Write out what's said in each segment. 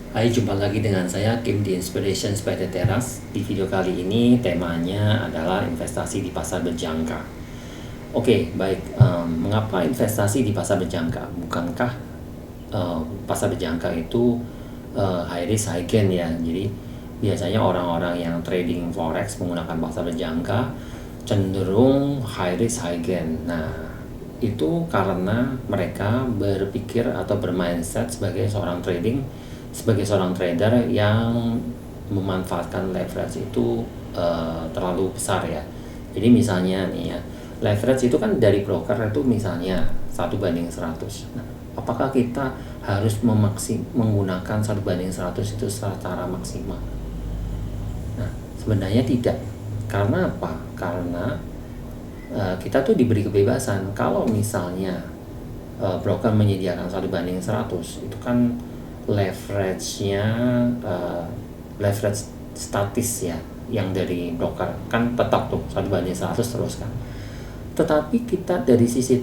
Hai, jumpa lagi dengan saya Kim di Inspirations by The Teras. Di video kali ini temanya adalah investasi di pasar berjangka. Oke, baik. Mengapa investasi di pasar berjangka? Bukankah pasar berjangka itu high risk high gain ya? Jadi biasanya orang-orang yang trading forex menggunakan pasar berjangka cenderung high risk high gain. Nah, itu karena mereka berpikir atau bermindset sebagai seorang trader yang memanfaatkan leverage itu terlalu besar ya. Jadi misalnya nih ya, leverage itu kan dari broker itu misalnya 1:100. Nah, apakah kita harus menggunakan 1:100 itu secara maksimal? Nah, sebenarnya tidak. Karena apa? Karena kita tuh diberi kebebasan. Kalau misalnya broker menyediakan 1:100, itu kan leverage-nya leverage statis ya, yang dari broker kan tetap tuh 1:100 terus kan. Tetapi kita dari sisi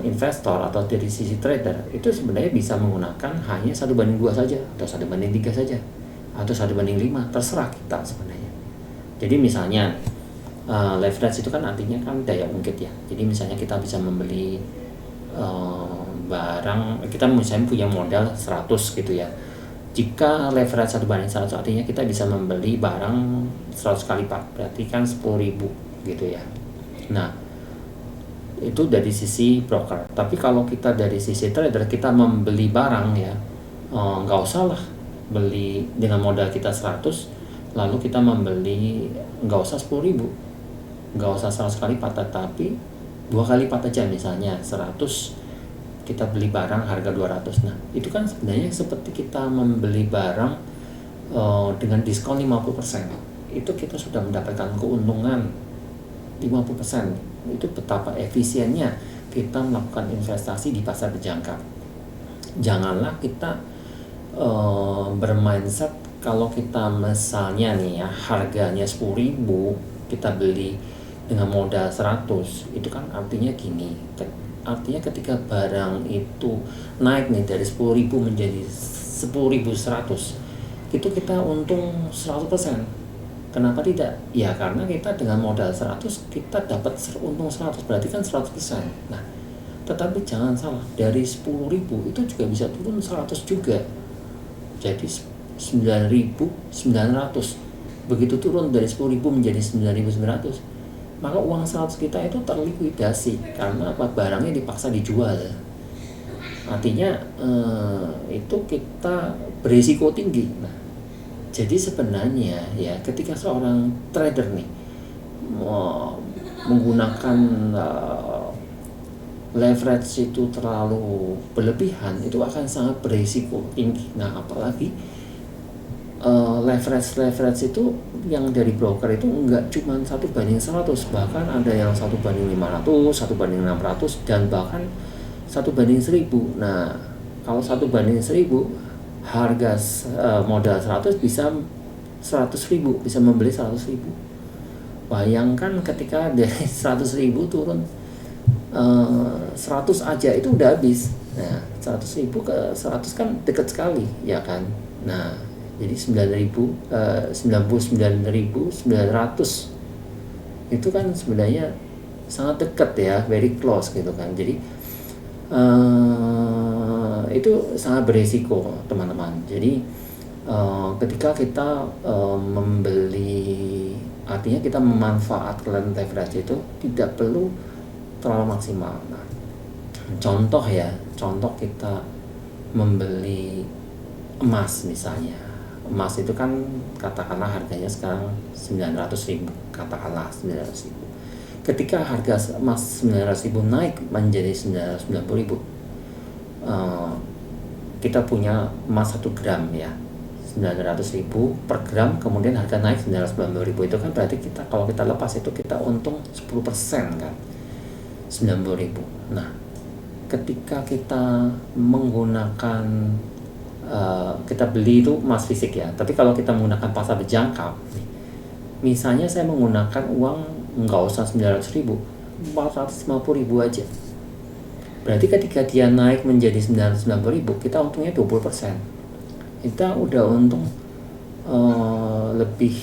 investor atau dari sisi trader itu sebenarnya bisa menggunakan hanya 1:2 saja, atau 1:3 saja, atau 1:5, terserah kita sebenarnya. Jadi misalnya leverage itu kan artinya kan daya ungkit ya. Jadi misalnya kita bisa membeli barang, kita misalnya punya modal 100 gitu ya. Jika leverage 1:100 artinya kita bisa membeli barang 100 kali lipat, berarti kan 10.000 gitu ya. Nah, itu dari sisi broker. Tapi kalau kita dari sisi trader, kita membeli barang ya, nggak usah lah beli dengan modal kita 100, lalu kita membeli nggak usah 10.000, nggak usah 100 kali lipat, tapi 2 kali lipat aja, misalnya 100 kita beli barang harga 200. Nah, itu kan sebenarnya seperti kita membeli barang dengan diskon 50%. Itu kita sudah mendapatkan keuntungan 50%. Itu betapa efisiennya kita melakukan investasi di pasar berjangka. Janganlah kita bermindset kalau kita misalnya nih ya, harganya 10.000 kita beli dengan modal 100, itu kan artinya gini. Artinya ketika barang itu naik nih dari 10.000 menjadi 10.100, itu kita untung 100%. Kenapa tidak? Ya karena kita dengan modal 100 kita dapat untung 100, berarti kan 100%. Nah, tetapi jangan salah, dari 10.000 itu juga bisa turun 100 juga. Jadi 9.900. Begitu turun dari 10.000 menjadi 9.900, maka uang 100 kita itu terlikuidasi karena apa? Barangnya dipaksa dijual. Artinya itu kita berisiko tinggi. Nah, jadi sebenarnya ya ketika seorang trader nih menggunakan leverage itu terlalu berlebihan, itu akan sangat berisiko tinggi. Nah, apalagi leverage itu yang dari broker itu enggak cuma 1:100, bahkan ada yang 1:500, 1:600, dan bahkan 1:1000. Nah, kalau 1:1000, harga modal 100 bisa 100.000, bisa membeli 100.000. Bayangkan ketika dari 100.000 turun 100 aja itu udah habis. Nah, 100.000 ke 100 kan dekat sekali ya kan. Nah, jadi 99.900 itu kan sebenarnya sangat dekat ya, very close gitu kan. Jadi itu sangat berisiko teman-teman. Jadi ketika kita membeli, artinya kita memanfaatkan leverage itu tidak perlu terlalu maksimal. Nah, contoh kita membeli emas misalnya. Emas itu kan katakanlah harganya sekarang 900.000, katakanlah 900.000. Ketika harga emas 900.000 naik menjadi 990.000, kita punya emas 1 gram ya, 900.000 per gram, kemudian harga naik 990.000, itu kan berarti kita kalau kita lepas itu kita untung 10% kan, 90.000. Nah, ketika kita menggunakan kita beli itu emas fisik ya, tapi kalau kita menggunakan pasar berjangka, misalnya saya menggunakan uang nggak usah 900.000, 450.000 aja, berarti ketika dia naik menjadi 990.000 kita untungnya 20%. kita udah untung lebih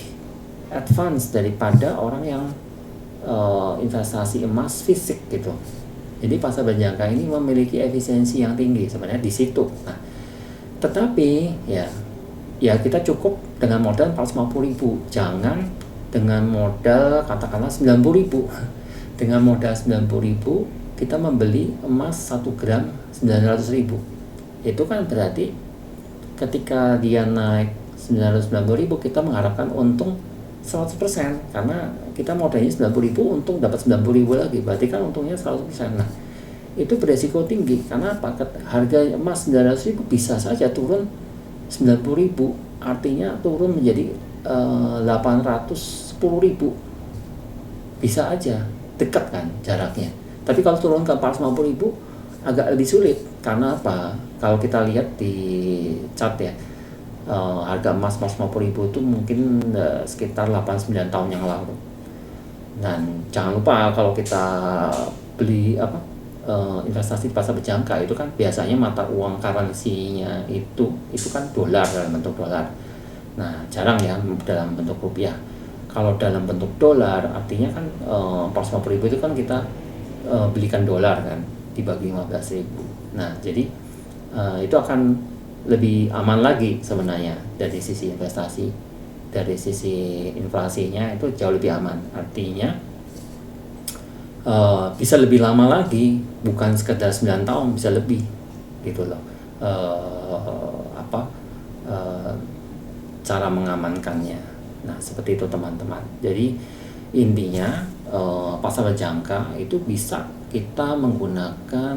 advance daripada orang yang investasi emas fisik gitu. Jadi pasar berjangka ini memiliki efisiensi yang tinggi sebenarnya di situ. Nah, tetapi ya kita cukup dengan modal 450.000, jangan dengan modal katakanlah 90.000. Dengan modal 90.000 kita membeli emas 1 gram 900.000. Itu kan berarti ketika dia naik 990.000 kita mengharapkan untung 100%, karena kita modalnya 90.000 untung dapat 90.000 lagi, berarti kan untungnya 100%. Nah, itu beresiko tinggi. Karena apa? Harga emas 900.000 bisa saja turun 90.000, artinya turun menjadi 810.000. Bisa aja, dekat kan jaraknya. Tapi kalau turun ke 450.000 agak lebih sulit. Karena apa? Kalau kita lihat di chart ya, harga emas 450.000 itu mungkin sekitar 8-9 tahun yang lalu. Dan jangan lupa kalau kita beli investasi di pasar berjangka itu kan biasanya mata uang currency-nya itu kan dolar, dalam bentuk dolar. Nah, jarang ya dalam bentuk rupiah. Kalau dalam bentuk dolar artinya kan 450.000 itu kan kita belikan dolar kan dibagi 15.000. Nah, jadi itu akan lebih aman lagi sebenarnya dari sisi investasi, dari sisi inflasinya itu jauh lebih aman. Artinya bisa lebih lama lagi, bukan sekedar 9 tahun, bisa lebih gitu loh. Cara mengamankannya. Nah, seperti itu teman-teman. Jadi intinya pasar berjangka itu bisa kita menggunakan,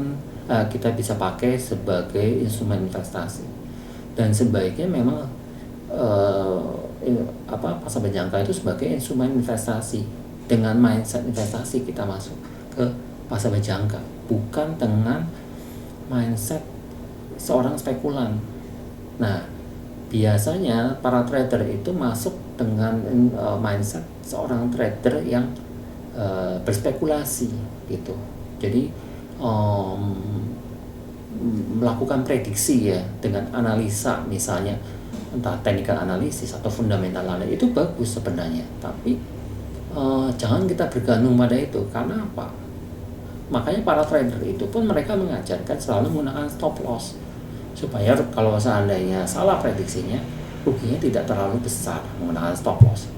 kita bisa pakai sebagai instrumen investasi. Dan sebaiknya memang pasar berjangka itu sebagai instrumen investasi. Dengan mindset investasi kita masuk ke pasar berjangka, bukan dengan mindset seorang spekulan. Nah, biasanya para trader itu masuk dengan mindset seorang trader yang berspekulasi gitu. Jadi melakukan prediksi ya dengan analisa, misalnya entah technical analysis atau fundamental analysis, itu bagus sebenarnya, tapi jangan kita bergantung pada itu. Karena apa? Makanya para trader itu pun mereka mengajarkan selalu menggunakan stop loss, supaya kalau seandainya salah prediksinya, ruginya tidak terlalu besar menggunakan stop loss.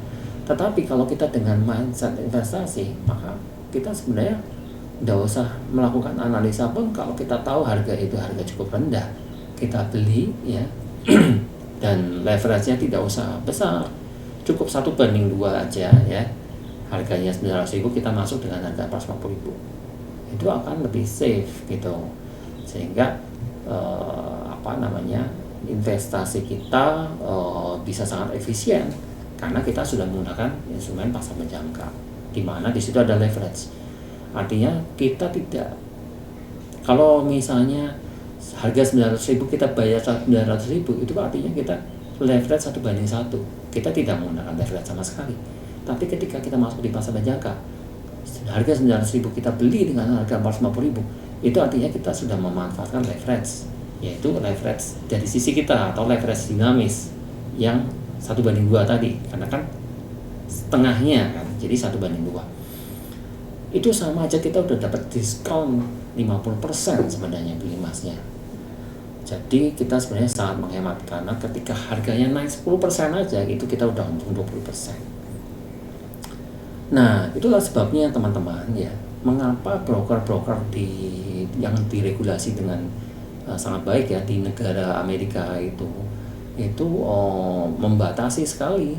Tetapi kalau kita dengan mindset investasi, maka kita sebenarnya tidak usah melakukan analisa pun. Kalau kita tahu harga itu harga cukup rendah, kita beli ya. Dan leverage-nya tidak usah besar, cukup 1:2 aja ya. Harganya 900.000 kita masuk dengan harga 450.000, itu akan lebih safe gitu. Sehingga investasi kita bisa sangat efisien karena kita sudah menggunakan instrumen pasar berjangka, di mana di situ ada leverage. Artinya kita tidak, kalau misalnya harga 900.000 kita bayar 900.000, itu artinya kita leverage 1:1. Kita tidak menggunakan leverage sama sekali. Tapi ketika kita masuk di pasar berjangka, harga 900.000 kita beli dengan harga 450.000, itu artinya kita sudah memanfaatkan leverage, yaitu leverage dari sisi kita atau leverage dinamis yang 1:2 tadi, karena kan setengahnya kan, jadi 1:2. Itu sama aja kita udah dapat diskon 50% sebenarnya beli emasnya. Jadi kita sebenarnya sangat menghemat, karena ketika harganya naik 10% aja itu kita udah untung 20%. Nah, itulah sebabnya teman-teman ya, mengapa broker-broker yang diregulasi dengan sangat baik ya di negara Amerika itu membatasi sekali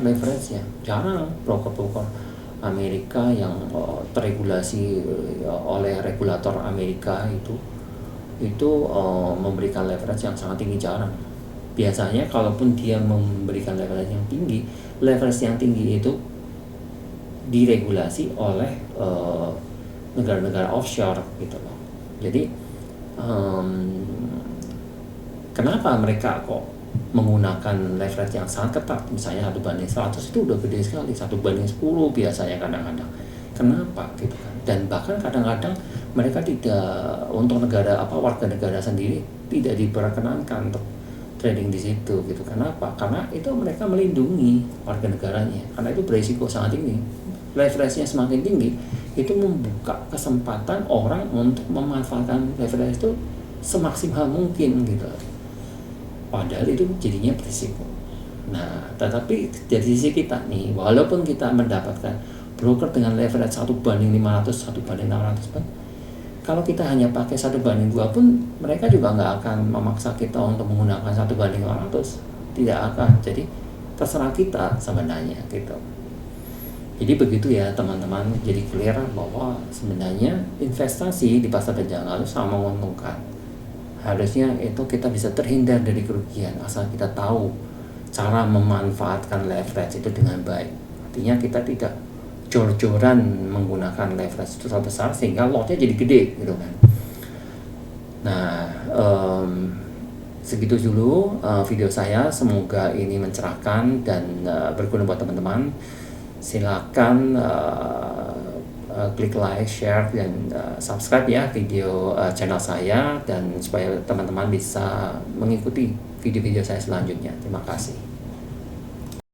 leverage-nya. Jarang broker-broker Amerika yang terregulasi oleh regulator Amerika itu memberikan leverage yang sangat tinggi, jarang. Biasanya kalaupun dia memberikan leverage yang tinggi, leverage yang tinggi itu diregulasi oleh negara-negara offshore gitu loh. Jadi kenapa mereka kok menggunakan leverage yang sangat ketat, misalnya 1:100 itu udah gede sekali, 1:10 biasanya kadang-kadang. Kenapa gitu kan? Dan bahkan kadang-kadang mereka tidak, untuk warga negara sendiri tidak diperkenankan untuk trading di situ gitu. Kenapa? Karena itu mereka melindungi warga negaranya. Karena itu berisiko sangat tinggi. Leverage-nya semakin tinggi, itu membuka kesempatan orang untuk memanfaatkan leverage itu semaksimal mungkin gitu. Padahal itu jadinya berisiko. Nah, tetapi dari sisi kita nih, walaupun kita mendapatkan broker dengan leverage 1:500, 1:600, kalau kita hanya pakai 1:2 pun mereka juga nggak akan memaksa kita untuk menggunakan 1:500, tidak akan. Jadi terserah kita sebenarnya gitu. Jadi begitu ya teman-teman, jadi clear bahwa sebenarnya investasi di pasar berjangka itu sama menguntungkan. Harusnya itu kita bisa terhindar dari kerugian asal kita tahu cara memanfaatkan leverage itu dengan baik. Artinya kita tidak jor-joran menggunakan leverage itu terlalu besar sehingga lotnya jadi gede gitu kan. Nah, segitu dulu video saya, semoga ini mencerahkan dan berguna buat teman-teman. Silakan klik like, share, dan subscribe ya video channel saya, dan supaya teman-teman bisa mengikuti video-video saya selanjutnya. Terima kasih.